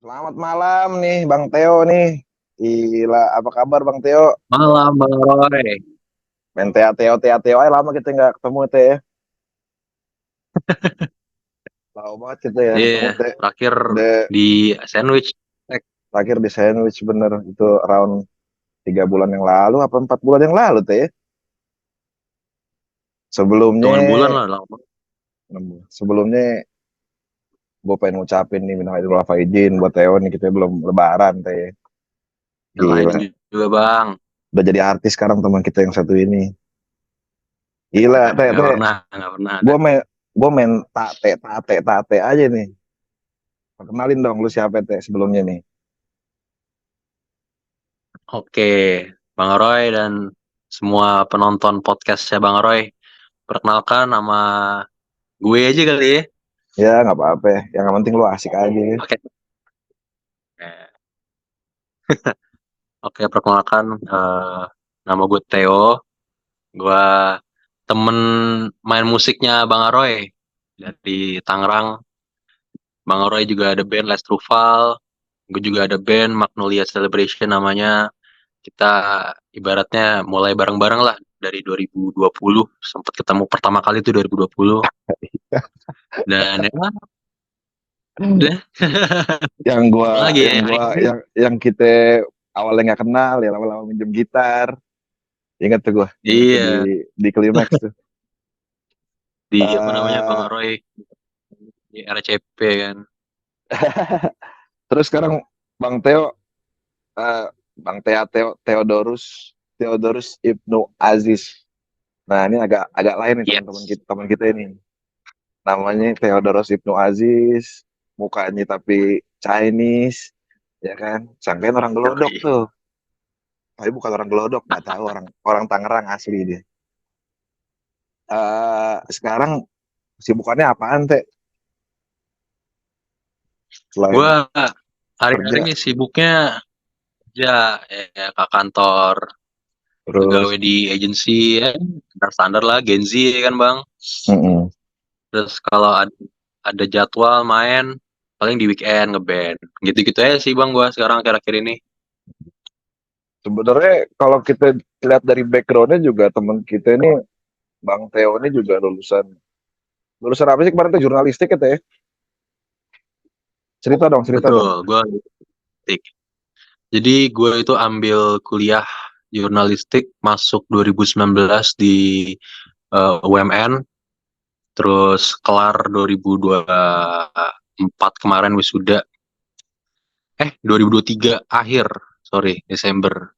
Selamat malam nih Bang Teo nih. Gila, apa kabar Bang Teo? Malam Bang Roy. Main Teo Teo Teo Teo aja lama kita nggak ketemu Teh ya. Lama banget kita ya Iya, ketemu Teh. terakhir Udah di sandwich. terakhir di sandwich bener itu around 3 bulan yang lalu apa 4 bulan yang lalu Teh ya. Sebelumnya Hitungan bulan lah lama. sebelumnya gue pengen ngucapin nih minal aidin wal faizin buat Teo nih kita belum lebaran Teh ya. Yang lain Gila, juga Bang. udah jadi artis sekarang teman kita yang satu ini. Gila Teh Nggak Teh, pernah, nggak pernah ada. gue main tate aja nih. Kenalin dong lu siapa Teh sebelumnya nih. Oke, Bang Roy dan semua penonton podcastnya Bang Roy. Perkenalkan nama gue aja kali ya. Ya nggak apa-apa, yang penting lu asik aja. Oke. Eh, Oke, perkenalkan nama gue Theo. Gue temen main musiknya Bang Roy dari Tangerang. Bang Roy juga ada band Les Trufal. Gue juga ada band Magnolia Celebration namanya. Kita ibaratnya mulai bareng-bareng lah dari 2020. Sempat ketemu pertama kali itu 2020. Dan ya udah. yang gua Lagi yang ya. gua yang kita awalnya nggak kenal ya lama-lama minjem gitar. Ingat tuh gua yang itu di Iya, Climax tuh. di apa namanya Bang Eh, Roy di RCP kan. terus sekarang Bang Teo, eh, Bang Theodorus Theodorus Ibnu Aziz. Nah ini agak agak lain nih Yes. teman kita ini. Namanya Theodorus Ibnu Aziz, mukanya tapi Chinese, ya kan? Sangkain orang gelodok Yoi. tuh. Tapi bukan orang gelodok, nggak tahu orang orang Tangerang asli dia. Sekarang sibukannya apaan teh selain Gua hari-hari kerja ini sibuknya ya, ke kantor, terus ngegawe di agency ya. Standar-standar lah Gen Z ya kan Bang. mm-mm. Terus kalau ada jadwal main, paling di weekend ngeband. Gitu-gitu aja sih bang gua sekarang akhir-akhir ini. Sebenarnya kalau kita lihat dari backgroundnya juga teman kita ini Bang Theo ini juga lulusan lulusan apa sih kemarin tuh jurnalistik ya teh? Cerita dong. Betul, gua jurnalistik. Jadi gua itu ambil kuliah jurnalistik masuk 2019 di UMN, terus kelar 2024 kemarin wisuda. 2023 akhir, sorry, Desember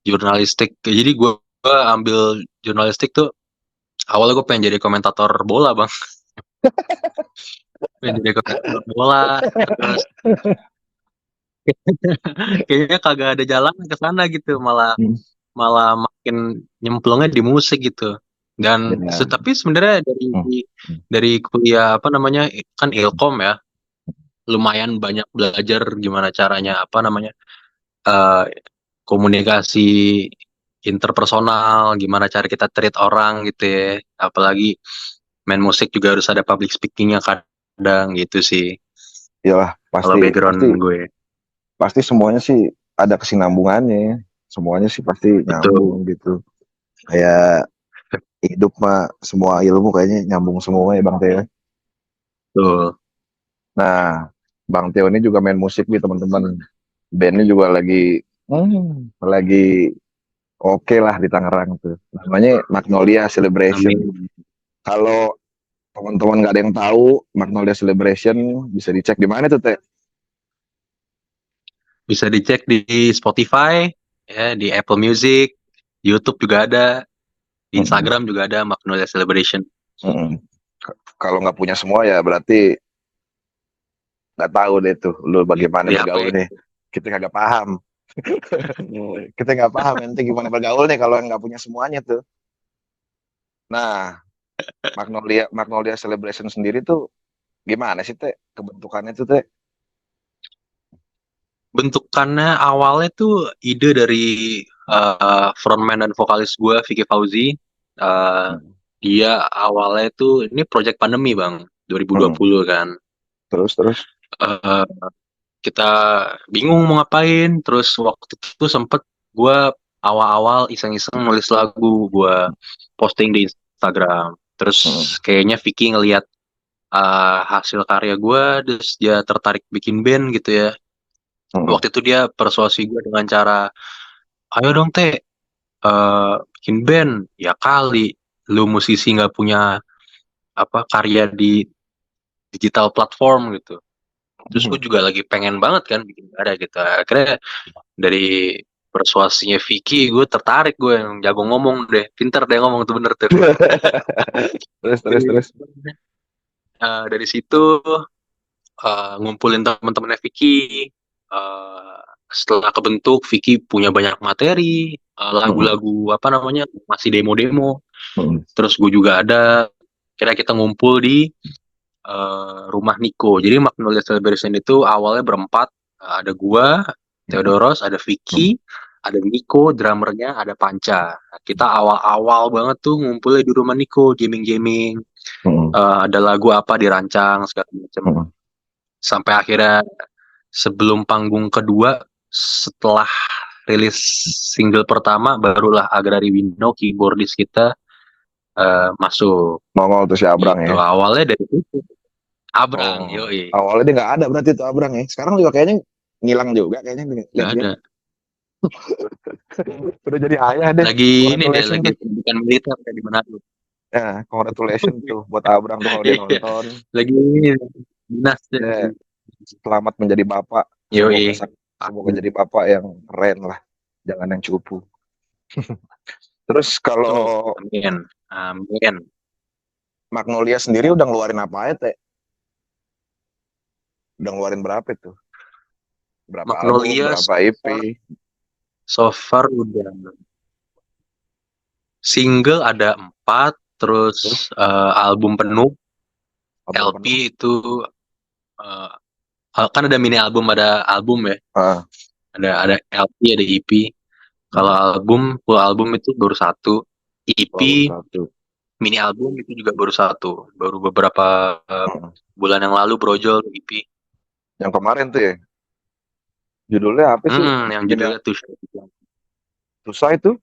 jurnalistik. Jadi gua ambil jurnalistik tuh awalnya gue pengen jadi komentator bola bang, pengen jadi komentator bola, terus kayaknya kagak ada jalan ke sana gitu, malah Hmm. malah makin nyemplungnya di musik gitu. Dan Ya. tapi sebenarnya dari Hmm. dari kuliah apa namanya kan Ilkom ya, lumayan banyak belajar gimana caranya apa namanya eh, komunikasi interpersonal, gimana cara kita treat orang gitu ya. Apalagi main musik juga harus ada public speakingnya kadang gitu sih. Iyalah Kalau pasti background pasti gue. pasti semuanya sih ada kesinambungannya. Semuanya sih pasti Betul. nyambung gitu. Kayak hidup mah semua ilmu kayaknya nyambung semua ya Bang Teo. Betul. Nah, Bang Teo ini juga main musik nih teman-teman. Bandnya juga lagi oke lah di Tangerang tuh. Namanya Magnolia Celebration. Amin. Kalau teman-teman nggak ada yang tahu Magnolia Celebration bisa dicek di mana tuh Teh? Bisa dicek di Spotify, ya, di Apple Music, YouTube juga ada, di Mm-mm, Instagram juga ada Magnolia Celebration. mm-mm. Kalau nggak punya semua ya berarti nggak tahu deh tuh lu bagaimana Di HP. bergaulnya. Kita kagak paham. Kita nggak paham nanti gimana bergaulnya kalau nggak punya semuanya tuh. Nah, Magnolia Magnolia Celebration sendiri tuh gimana sih Teh kebentukannya tuh Teh? Bentukannya awalnya tuh ide dari frontman dan vokalis gue, Vicky Fauzi. Eh, Mm, dia awalnya tuh, ini project pandemi bang, mm. 2020 kan. Terus terus. Eh, kita bingung mau ngapain. Terus waktu itu sempet gue awal-awal iseng-iseng nulis lagu, gue posting di Instagram. Terus Mm, kayaknya Vicky ngelihat hasil karya gue, terus dia tertarik bikin band gitu ya. mm, Waktu itu dia persuasi gue dengan cara, ayo dong teh, bikin band. Ya kali, lu musisi nggak punya apa karya di digital platform gitu. Terus gue mm. juga lagi pengen banget kan bikin karya gitu. Akhirnya dari persuasinya Vicky, gue tertarik, gue yang jago ngomong deh, pinter deh ngomong tuh, bener tuh. Terus terus Dari, terus. dari situ ngumpulin teman-temannya Vicky. eh, Setelah kebentuk, Vicky punya banyak materi, Mm, lagu-lagu apa namanya masih demo-demo. mm, Terus gue juga ada, kira kita ngumpul di rumah Niko. Jadi Magnolia Celebration itu awalnya berempat. Ada gua, mm, Theodoros, ada mm, Vicky, ada Niko, drummernya, ada Panca. Nah, kita awal-awal banget tuh ngumpulnya di rumah Niko, jamming-jamming. mm, Ada lagu apa dirancang segala macam. mm. Sampai akhirnya sebelum panggung kedua, setelah rilis single pertama, barulah Agrari Wino, keyboardis kita masuk. Nongol tuh si Abrang Gitu. ya. Awalnya dari itu. Abrang, Oh, yoi. awalnya dia nggak ada berarti tuh Abrang ya. Sekarang juga kayaknya ngilang juga kayaknya Nggak lihat-lihat. ada. Udah jadi ayah deh. Lagi ini dia Congratulations lagi tuh. pendidikan militer kayak di Manado. Ya, congratulations tuh buat Abrang tuh kalau dia Iya, nonton. lagi ini dinas deh. Ya, selamat menjadi bapak. Semoga Yoi. semoga jadi bapak yang keren lah. Jangan yang cupu. Terus kalau Tuh, amin. Amin. Magnolia sendiri udah ngeluarin apa aja, Teh? Udah ngeluarin berapa itu? Berapa album, Magnolia berapa EP? so far udah single ada 4, Terus terus album penuh, album penuh. LP itu eh, kan ada mini album, ada album ya, Ah, ada LP, ada EP. Kalau mm, album full album itu baru satu, EP oh, baru satu. mini album itu juga baru satu, baru beberapa eh, Mm. bulan yang lalu brojol EP. Yang kemarin tuh ya, judulnya apa sih? Yang Ini judulnya susah itu.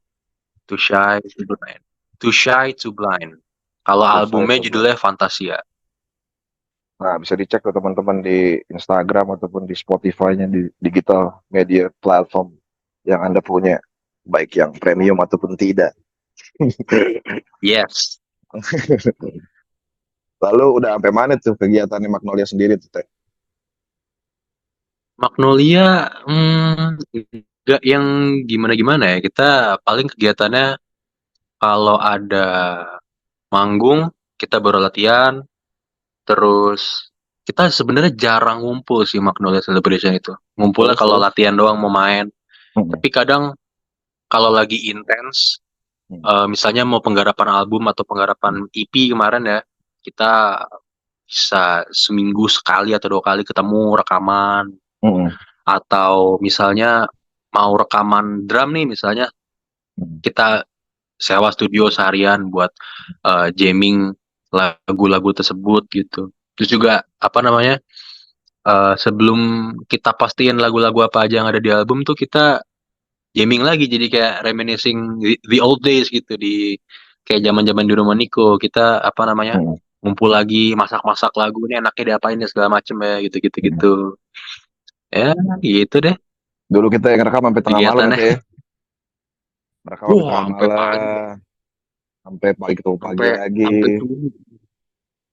Too Shy to Blind. Too Shy to Blind. Kalau Susah albumnya itu, Bang. judulnya Fantasia. Nah, bisa dicek tuh teman-teman di Instagram ataupun di Spotify-nya di digital media platform yang Anda punya, baik yang premium ataupun tidak. Yes. Lalu udah sampai mana tuh kegiatannya Magnolia sendiri tuh, Teh? Magnolia, nggak yang gimana-gimana ya. Kita paling kegiatannya kalau ada manggung, kita baru latihan. Terus kita sebenarnya jarang ngumpul sih Magnolia Celebration itu. Ngumpulnya Terus kalau terus. latihan doang mau main. Hmm, Tapi kadang kalau lagi intens, hmm, misalnya mau penggarapan album atau penggarapan hmm, EP kemarin ya, kita bisa seminggu sekali atau 2 kali ketemu rekaman. hmm, Atau misalnya mau rekaman drum nih, misalnya hmm, kita sewa studio seharian buat jamming lagu-lagu tersebut gitu. Terus juga apa namanya, sebelum kita pastiin lagu-lagu apa aja yang ada di album tuh, kita jamming lagi, jadi kayak reminiscing the old days gitu, di kayak zaman-zaman di rumah Niko. Kita apa namanya, hmm, ngumpul lagi, masak-masak lagu, ini enaknya diapain ya segala macem ya, gitu-gitu hmm. gitu. Ya, gitu deh Dulu kita yang rekam sampai tengah malam kegiatannya. itu ya, rekam sampai Wah, tengah sampai pagi, malam, sampai pagi ketemu pagi sampai lagi, sampai tuh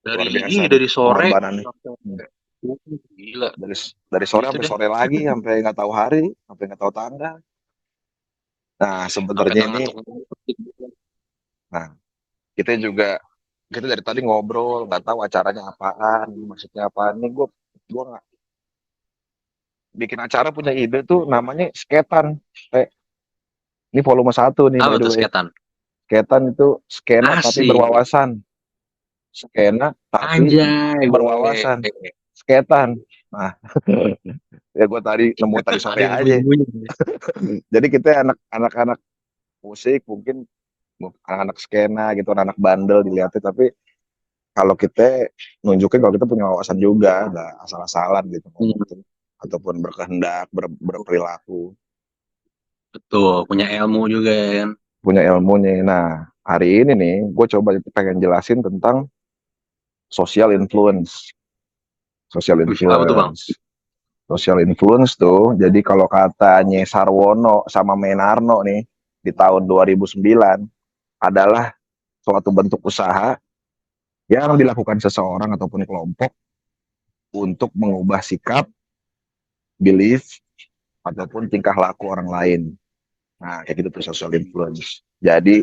luar dari biasa dari sore pengorbanannya. Hmm. sampai gila Dari dari sore gitu sampai deh, sore lagi, sampai nggak tahu hari, sampai nggak tahu tanggal. Nah, sampai sebenarnya nggak ini, ngantuk. nah kita juga kita dari tadi ngobrol, nggak tahu acaranya apaan, maksudnya apaan. Nih gue nggak bikin acara punya ide tuh namanya sketan. Eh, ini volume 1 nih by Apa the tuh way. seketan? Sketan itu skena tapi Asik. berwawasan. Skena tapi Anjay, boleh. berwawasan. Sketan. Nah, ya gue tadi Ada sore yang aja. bunyi-bunyi. Jadi kita anak-anak musik mungkin anak-anak skena gitu, anak bandel dilihatnya, tapi kalau kita nunjukin kalau kita punya wawasan juga, nggak asal-asalan gitu ngomong Hmm. gitu. ataupun berkehendak, berperilaku, Betul, punya ilmu juga ya kan. punya ilmunya. Nah, hari ini nih, gue coba pengen jelasin tentang social influence. Social Wih, apa tuh Bang? influence. Social influence tuh, jadi kalau katanya Sarwono sama Menarno nih, di tahun 2009, adalah suatu bentuk usaha yang dilakukan seseorang ataupun kelompok untuk mengubah sikap, belief, ataupun tingkah laku orang lain. Nah, kayak gitu tuh social influence. Jadi,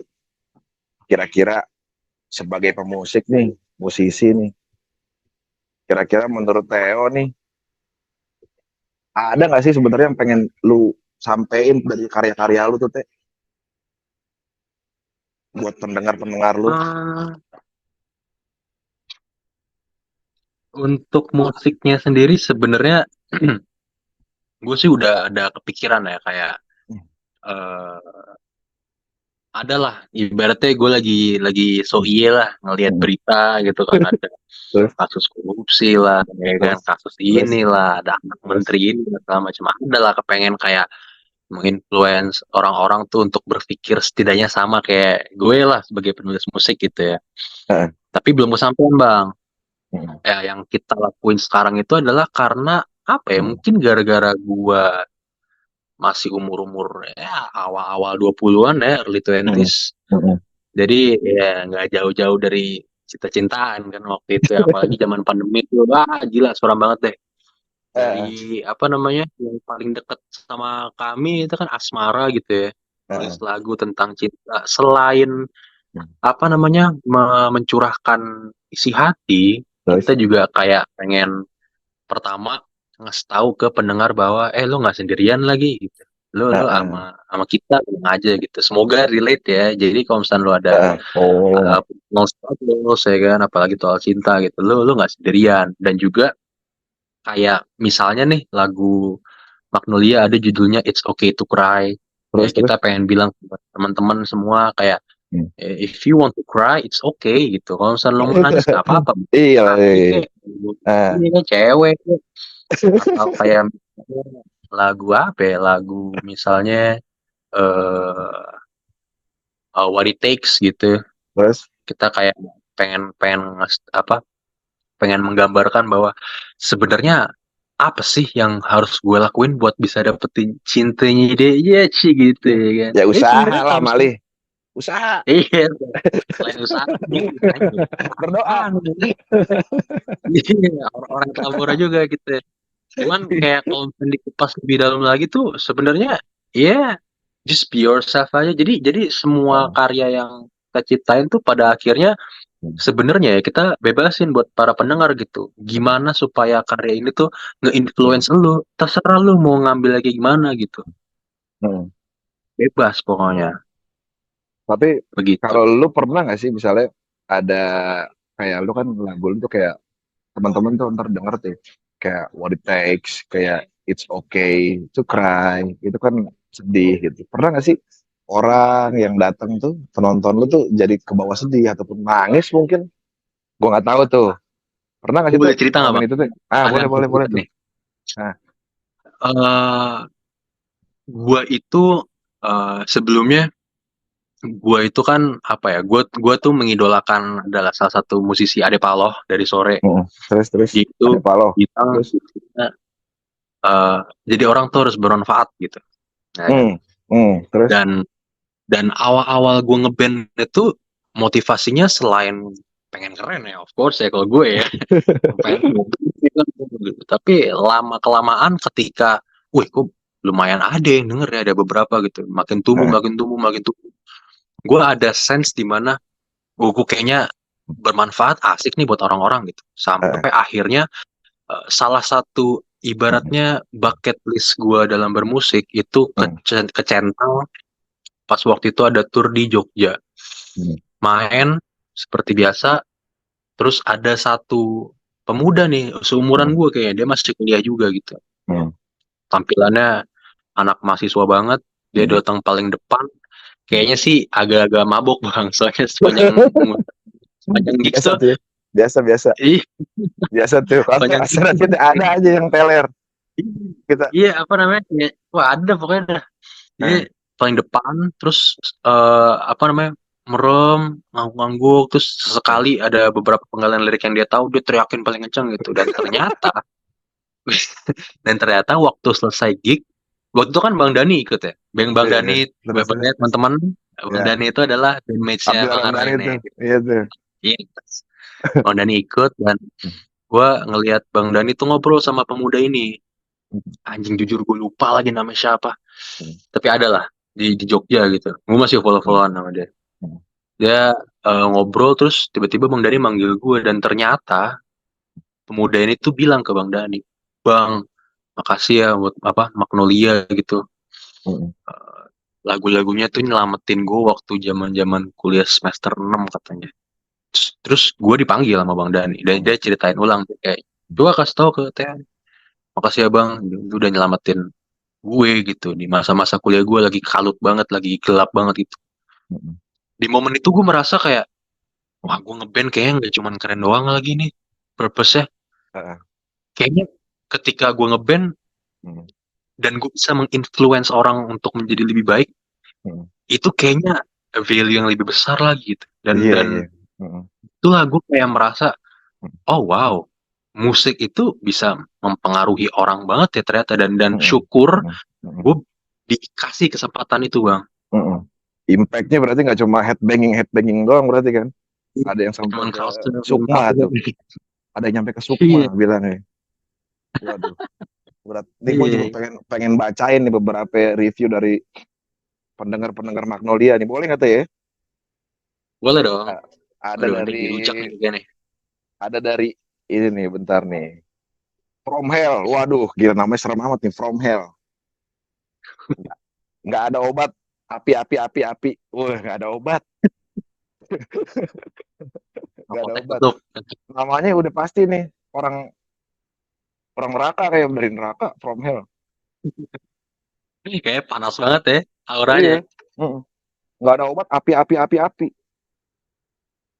kira-kira sebagai pemusik nih, musisi nih, kira-kira menurut Theo nih, ada nggak sih sebenarnya yang pengen lu sampein dari karya-karya lu tuh, Teh, buat pendengar-pendengar lu? Ah, untuk musiknya sendiri sebenarnya gue sih udah ada kepikiran ya kayak eh adalah ibaratnya gue lagi so iye lah ngelihat Hmm. berita gitu kan ada Terus, kasus korupsi lah ya kan terus, kasus terus, inilah ada anak terus. menteri ini segala macam ada lah kepengen kayak menginfluence orang-orang tuh untuk berpikir setidaknya sama kayak gue lah sebagai penulis musik gitu ya Heeh. tapi belum kesampaian bang Hmm. ya yang kita lakuin sekarang itu adalah karena apa ya Hmm. mungkin gara-gara gue masih umur-umur ya awal-awal 20-an ya early Hmm. 20s. Hmm. Jadi ya nggak jauh-jauh dari cinta-cintaan kan waktu itu ya. Apalagi zaman pandemi itu wah gila suram banget deh. Dari Heeh. apa namanya yang paling dekat sama kami itu kan Asmara gitu ya. Nulis Heeh. lagu tentang cinta selain apa namanya mencurahkan isi hati, kita Terus, juga kayak pengen pertama ngasih tahu ke pendengar bahwa lo nggak sendirian lagi gitu. Lo heeh. sama kita tenang aja gitu. Semoga relate ya. Jadi kalau misalnya lo ada Heeh. Oh, personal struggles ya kan apalagi soal cinta gitu. Lo nggak sendirian dan juga kayak misalnya nih lagu Magnolia ada judulnya It's Okay to Cry. Ya terus, terus. kita pengen bilang ke teman-teman semua kayak Hmm. if you want to cry it's okay gitu. Kalau misalnya lo mau nangis nggak apa-apa. Iya, Laki iya. kayak Nah, ini kan cewek kek. Atau kayak lagu apa ya lagu misalnya eh What It Takes gitu terus. kita kayak pengen pengen apa pengen menggambarkan bahwa sebenarnya apa sih yang harus gue lakuin buat bisa dapetin cintanya dia ya sih gitu ya kan Ya usaha sebenarnya lah, kalau misalnya Malih. Usaha. iya selain usaha gitu Berdoa. apaan iya orang-orang Tambora juga gitu cuman kayak kalau misalnya dikupas lebih dalam lagi tuh sebenarnya ya just be yourself aja jadi semua Heeh. karya yang kita ciptain tuh pada akhirnya sebenarnya ya kita bebasin buat para pendengar gitu gimana supaya karya ini tuh nge-influence lu terserah lu mau ngambil lagi gimana gitu Heeh. bebas pokoknya Tapi begitu. kalau lu pernah nggak sih misalnya ada kayak lu kan lagu lu tuh kayak teman-teman tuh ntar denger tuh kayak What It Takes, kayak It's Okay to Cry, itu kan sedih gitu. Pernah nggak sih orang yang datang tuh penonton lu tuh jadi ke bawah sedih ataupun nangis mungkin? Gua nggak tahu tuh. Pernah nggak Gue sih tuh boleh cerita nggak ngalamin bang itu tuh? Ah, ada boleh, boleh, boleh cerita tuh. nih Nah, eh gua itu sebelumnya gua itu kan apa ya gua tuh mengidolakan adalah salah satu musisi Ade Paloh dari Sore terus, terus. dia itu Ada Paloh. bilang Terus, eh, jadi orang tuh harus bermanfaat gitu ya kan hmm, terus. dan dan awal-awal gue ngeband itu motivasinya selain pengen keren ya of course ya kalau gue ya pengen gitu. Tapi lama kelamaan ketika wih kok lumayan ada yang denger ya ada beberapa gitu Nah, makin tumbuh makin tumbuh gue ada sense di mana gue kayaknya bermanfaat asik nih buat orang-orang gitu eh, sampai akhirnya salah satu ibaratnya bucket list gue dalam bermusik itu hmm, kecentang pas waktu itu ada tour di Jogja hmm, main seperti biasa terus ada satu pemuda nih seumuran hmm, gue kayaknya dia masih kuliah juga gitu hmm, tampilannya anak mahasiswa banget dia hmm. datang paling depan Hmm. kayaknya sih agak-agak mabok bang soalnya sepanjang gigs Biasa tuh tuh ya. Biasa, biasa. ih Biasa tuh. Kalau sepanjang gigs acara tuh kita Bang, ada aja yang teler. Kita Iya, apa namanya? Ya, wah, ada pokoknya dah. Jadi nah, paling depan, terus apa namanya? Merem, ngangguk-ngangguk, terus ya, sesekali ada beberapa penggalan lirik yang dia tahu, dia teriakin paling kencang gitu. Dan ternyata waktu selesai gig, waktu itu kan Bang Dani ikut ya. Bang iya, Dani, terus Bang teman-teman, Bang ya Dani itu adalah bandmates-nya Abdul Bang Ramdhani Aroy itu, nih. iya tuh. Iya, Bang Dani ikut dan gue ngelihat Bang Dani tuh ngobrol sama pemuda ini. Anjing, jujur gue lupa lagi namanya siapa. Tapi ada lah di Jogja gitu. Gue masih follow-followan sama dia. Dia ngobrol terus tiba-tiba Bang Dani manggil gue dan ternyata pemuda ini tuh bilang ke Bang Dani, Bang, makasih ya buat apa Magnolia gitu. Eh, Lagu-lagunya tuh nyelamatin gue waktu zaman-zaman kuliah semester 6 katanya. Terus gue dipanggil sama Bang Dani dan dia ceritain ulang tuh kayak, coba kasih tau ke Teh, makasih ya Bang, lu udah nyelamatin gue gitu di masa-masa kuliah gue lagi kalut banget, lagi gelap banget gitu. Di momen itu gue merasa kayak, wah, gue ngeband kayaknya nggak cuman keren doang lagi nih purpose-nya. Kayaknya ketika gue ngeband dan gue bisa menginfluence orang untuk menjadi lebih baik, itu kayaknya value yang lebih besar lagi gitu. Dan Iya, dan iya. itulah gue kayak merasa, oh wow, musik itu bisa mempengaruhi orang banget ya ternyata. Dan syukur gue dikasih kesempatan itu bang. Impact-nya berarti nggak cuma headbanging doang berarti kan? Ada yang sampai Cuman ke kaos doang Sukma tuh, gitu. ada yang nyampe ke Iya, Sukma bilangnya. Waduh, berat. Nih gue juga iya. pengen pengen bacain nih beberapa review dari pendengar-pendengar Magnolia nih. Boleh nggak tuh ya? Boleh dong. A- Ada Aduh, ini dari dirujak nih juga nih. ada dari ini nih, bentar nih. From Hell. Waduh, gila namanya serem amat nih, From Hell. Nggak ada obat. Api, api, api, api. Wah, nggak ada obat. Nggak ada Apotek obat. tutup. Namanya udah pasti nih. Orang orang neraka, kayak dari neraka, From Hell. Ini kayak panas banget ya auranya. Iya. Mm. Nggak ada obat. Api, api, api, api.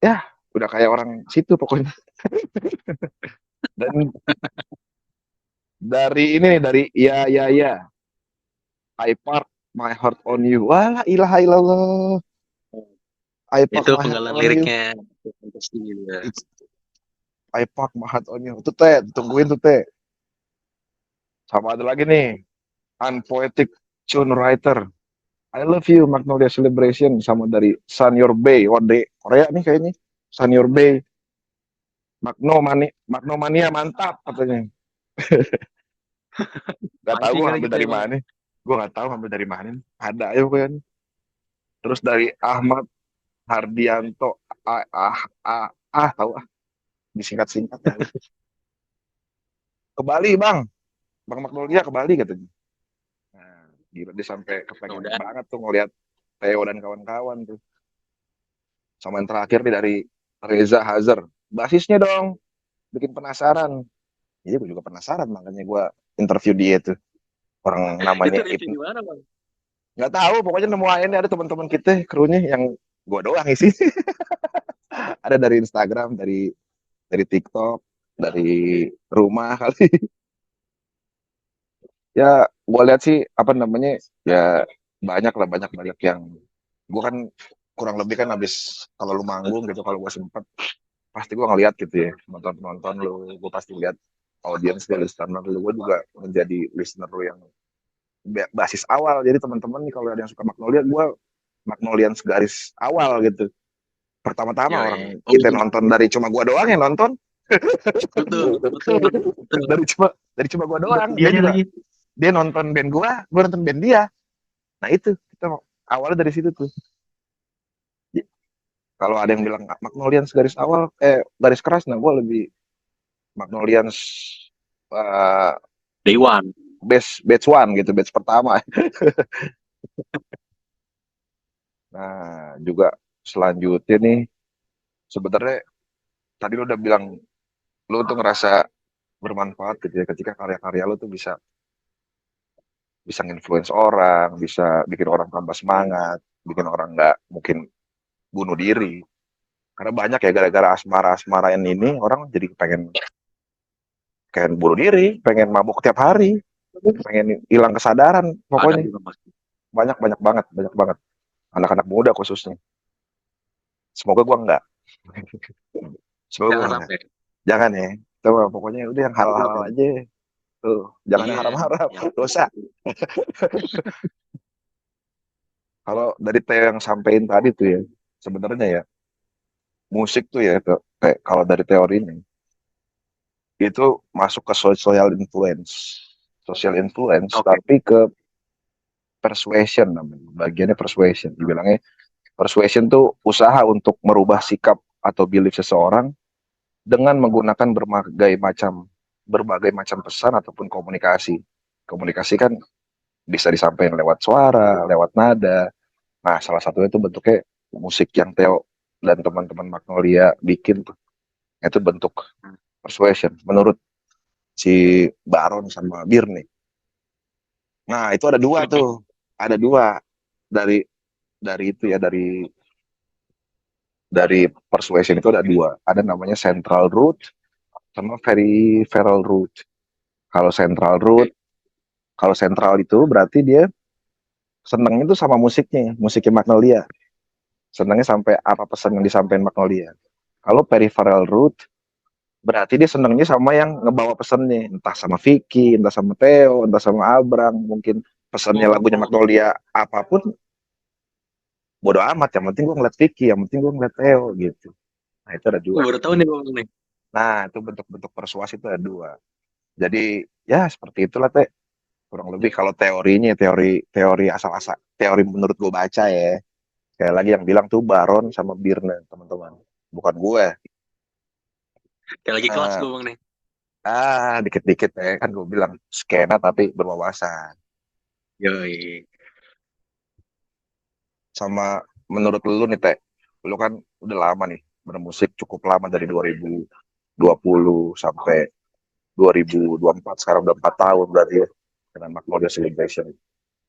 Ya, udah kayak orang situ pokoknya. Dan dari ini nih, dari ya ya ya, I park my heart on you. Wah, ilaha illallah. I park Itu my heart penggalan on you. liriknya. Pasti juga. It's I park my heart on you. Tuh teh, tungguin tuh teh. Sama ada lagi nih, Unpoetic Tune Writer. I love you Magnolia Celebration, sama dari Sun Your Bay. Wah, Korea nih kayaknya. Sun Your Bay. Magnomania mantap katanya. Gak tahu Pancing gue kali ngambil gitu dari ya bang. mana. Gue gak tahu ngambil dari mana. Ada aja pokoknya. Terus dari Ahmad Hardianto. Ah, ah, ah, tahu ah. Disingkat-singkat tahu. Ke Bali bang. Bang Magnolia ke Bali katanya. Nah, gila dia sampai kepengen Udah. banget tuh ngeliat Theo dan kawan-kawan tuh. Sama yang terakhir nih dari Reza Hazard. Basisnya dong. Bikin penasaran. Iya, gue juga penasaran, makanya gue interview dia tuh. Orang Itu namanya review di mana bang? nggak tahu, pokoknya nemu aja nih, ada teman-teman kita krunya yang gue doang isi. Ada dari Instagram, dari TikTok, dari rumah kali. Ya, gue lihat sih apa namanya, ya banyak lah, banyak banyak yang gue kan kurang lebih kan habis kalau lu manggung gitu, kalau gue sempet pasti gue ngeliat gitu ya, nonton nonton lu, gue pasti lihat audiens dari listener lu, gue juga menjadi listener lu yang basis awal. Jadi teman-teman nih kalau ada yang suka Magnolia, gue Magnolians garis awal gitu. Pertama-tama Yo, orang oh kita betul, nonton, dari cuma gue doang yang nonton. betul, betul, betul. dari cuma gue Ada doang, dia videonya juga lagi. dia nonton band gue nonton band dia. Nah itu kita awalnya dari situ tuh. Kalau ada yang bilang Magnolians garis awal, garis keras, nah gue lebih Magnolians uh, Day One. batch one gitu, batch pertama. Nah juga selanjutnya nih, sebenarnya tadi lo udah bilang lo tuh ngerasa bermanfaat gitu ya, ketika karya-karya lo tuh bisa bisa nginfluence orang, bisa bikin orang tambah semangat, bikin orang nggak mungkin bunuh diri. Karena banyak ya, gara-gara asmara-asmara ini orang jadi pengen pengen bunuh diri, pengen mabuk tiap hari. pengen hilang kesadaran Ada pokoknya. juga pasti. Banyak banget anak-anak muda khususnya. Semoga gua enggak. Semoga gua Jangan enggak. sampai. Jangan ya. Coba pokoknya udah yang Jangan halal-halal sampai. aja tuh, jangan yang Iya, haram-haram. yang Dosa. Kalau dari Teo yang sampein tadi tuh ya, sebenarnya ya musik tuh ya, kalau dari teori ini itu masuk ke social influence, oke. tapi ke persuasion namanya, bagiannya persuasion. Dibilangnya persuasion tuh usaha untuk merubah sikap atau belief seseorang dengan menggunakan berbagai macam pesan ataupun komunikasi. Komunikasi kan bisa disampaikan lewat suara, lewat nada. Nah, salah satunya itu bentuknya musik yang Theo dan teman-teman Magnolia bikin tuh. Itu bentuk persuasion menurut si Baron sama Birni. Nah, itu ada dua tuh. Ada dua dari itu ya, dari persuasion itu ada dua. Ada namanya central root sama peripheral root. Kalau central root, Oke. kalau central itu berarti dia senengnya tuh sama musiknya Magnolia. Senengnya sampai apa pesan yang disampaikan Magnolia. Kalau peripheral root, berarti dia senengnya sama yang ngebawa pesannya, entah sama Vicky, entah sama Theo, entah sama Abrang, mungkin pesannya lagunya Oh, Magnolia apapun, bodo amat. Yang penting gue ngeliat Vicky, yang penting gue ngeliat Theo gitu. Nah itu ada dua. gue baru tahu nih bang nih. Nah itu bentuk-bentuk persuasi itu ada dua. Jadi ya seperti itulah teh kurang lebih kalau teorinya, teori asal-asal, teori menurut gue baca ya. Kayak lagi yang bilang tuh Baron sama Birna teman-teman, bukan gue. Kayak lagi kelas Nah, gue bang nih. dikit-dikit ya kan gue bilang skena tapi berwawasan. Yoi. Sama menurut lu nih teh, lu kan udah lama nih bermusik, cukup lama dari 2020 sampai 2024, sekarang udah 4 tahun berarti ya dengan Magnolia Celebration.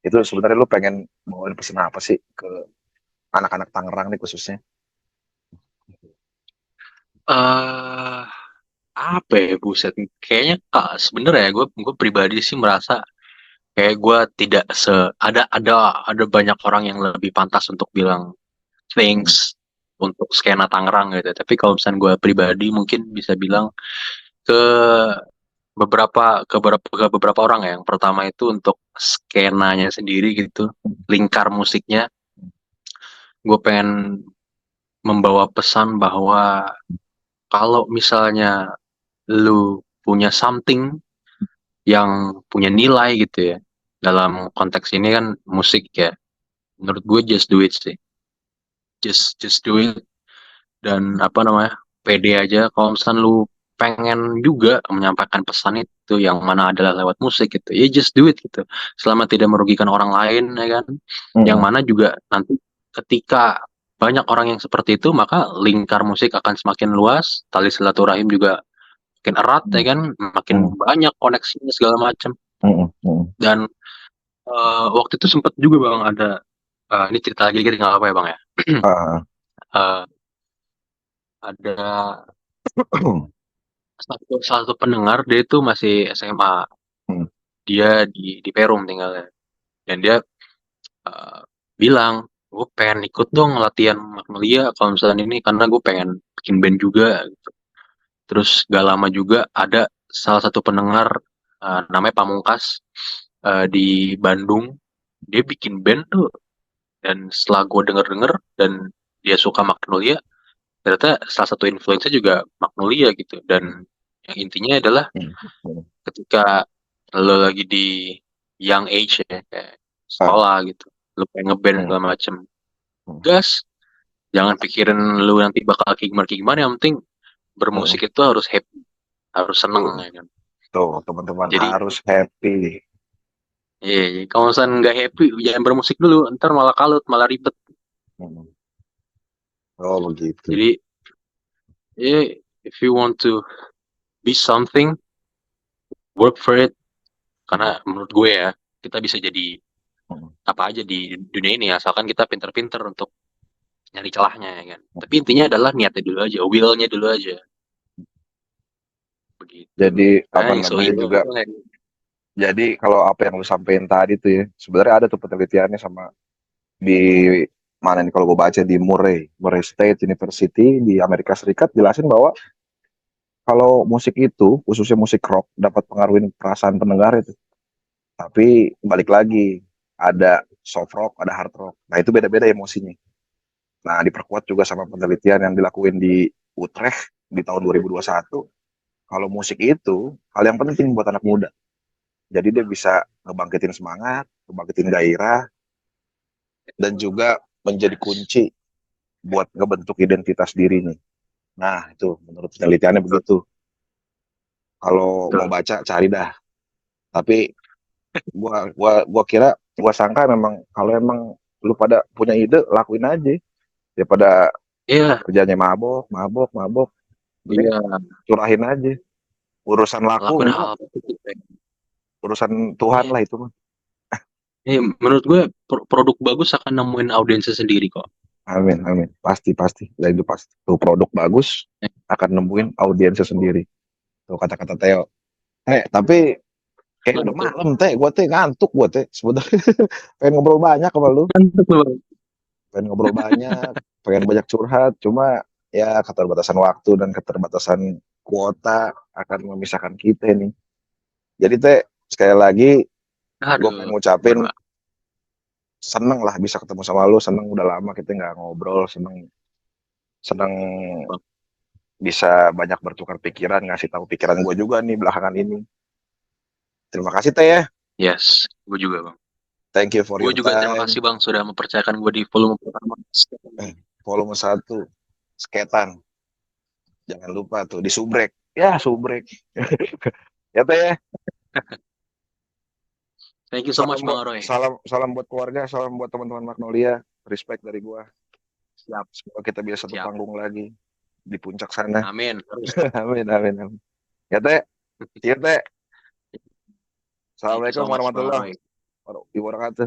Itu sebenarnya lu pengen bawain pesan apa sih ke anak-anak Tangerang nih khususnya? eh Apa ya buset? Kayaknya kak sebenernya ya gue pribadi sih merasa kayak gue tidak ada banyak orang yang lebih pantas untuk bilang Hmm. things untuk skena Tangerang gitu. Tapi kalau misalnya gue pribadi mungkin bisa bilang ke beberapa orang ya. Yang pertama itu untuk skenanya sendiri gitu, lingkar musiknya. Gue pengen membawa pesan bahwa kalau misalnya lu punya something yang punya nilai gitu ya, dalam konteks ini kan musik ya, menurut gue just do it sih, just do it. Dan apa namanya, pede aja kalau misalnya lu pengen juga menyampaikan pesan itu yang mana adalah lewat musik gitu ya, just do it gitu, selama tidak merugikan orang lain ya kan. Yang Mm-mm. mana juga nanti ketika banyak orang yang seperti itu, maka lingkar musik akan semakin luas, tali silaturahim juga makin erat ya kan, makin Mm-mm. banyak koneksinya segala macam. Mm-mm. Mm-mm. Dan waktu itu sempat juga bang ada, ini cerita lagi dikit nggak apa ya bang ya. Ah. Eh, ada satu pendengar, dia itu masih SMA, Mm. dia di Perum tinggalnya, dan dia eh, bilang gue pengen ikut dong latihan Magnolia kalau misalnya ini, karena gue pengen bikin band juga gitu. Terus gak lama juga ada salah satu pendengar, namanya Pamungkas, di Bandung, dia bikin band tuh. Dan setelah gue denger-denger dan dia suka Magnolia, ternyata salah satu influence juga Magnolia gitu. Dan yang intinya adalah Mm. ketika lo lagi di young age ya, kayak Ah. sekolah gitu, lo pengen ngeband Mm. segala macem, Mm. gas, jangan pikirin lu nanti bakal kayak gimana kayak gimana. Yang penting bermusik Mm. itu harus happy, harus seneng Tuh, ya kan. tuh teman-teman Jadi harus happy. iya, iya, kalau misalnya nggak happy jangan bermusik dulu, ntar malah kalut, malah ribet. Mm. Oh begitu. Jadi yeah, if you want to be something, work for it. Mm. Karena menurut gue ya, kita bisa jadi Mm. apa aja di dunia ini asalkan kita pinter-pinter untuk nyari celahnya ya kan. Tapi intinya adalah niatnya dulu aja, willnya dulu aja, begitu. Jadi apa Nah, so namanya itu juga, ya. Jadi kalau apa yang lu sampein tadi tuh ya, sebenarnya ada tuh penelitiannya sama di mana nih kalau gue baca di Murray State University di Amerika Serikat jelasin bahwa kalau musik itu khususnya musik rock dapat pengaruhin perasaan pendengar itu. Tapi balik lagi ada soft rock, ada hard rock. Nah itu beda-beda emosinya. Nah diperkuat juga sama penelitian yang dilakuin di Utrecht di tahun 2021. Kalau musik itu hal yang penting buat anak muda. Jadi dia bisa ngebangkitin semangat, ngebangkitin gairah, dan juga menjadi kunci buat ngebentuk identitas diri nih. Nah, itu menurut penelitiannya begitu. Kalau mau Betul. baca cari dah. Tapi gua kira gua sangka memang kalau emang lu pada punya ide lakuin aja. Daripada Iya, kerjanya mabok, mabok, mabok. Mending iya, curahin aja. Urusan laku lakuin memang hal positif. urusan Tuhan Iya. lah itu mah. Menurut gue produk bagus akan nemuin audiensnya sendiri kok. Amin, amin. Pasti, pasti. Dan itu pasti. Tuh produk bagus Eh, akan nemuin audiensnya sendiri. Tuh kata-kata Theo. Tapi kayak udah Mantap. malam teh, gue teh ngantuk gue teh sebenarnya. Pengen ngobrol banyak sama lu, Mantap tuh, Bang. pengen ngobrol banyak, pengen banyak curhat, cuma ya keterbatasan waktu dan keterbatasan kuota akan memisahkan kita nih. Jadi teh sekali lagi gue pengen Aduh, ngucapin gimana, Bang? seneng lah bisa ketemu sama lu, seneng udah lama kita nggak ngobrol, seneng seneng Bang. bisa banyak bertukar pikiran, ngasih tahu pikiran gue juga nih belakangan ini. Terima kasih teh ya, Yes, gue juga, Bang. thank you for Gue your juga terima kasih, time. Bang, sudah mempercayakan gue di volume pertama. Volume 1 Sketan. Jangan lupa tuh di subrek. Ya, subrek. Ya teh ya. Thank you so Salam much, buat Bang Aroy. salam buat keluarga, salam buat teman-teman Magnolia. Respect dari gua. Siap, Semoga kita bisa satu siap. panggung lagi di puncak sana. Amin. Terus. Amin, amin, amin. Ya teh, iya teh. Thank you Assalamualaikum so much, Bang warahmatullahi Aroy. wabarakatuh.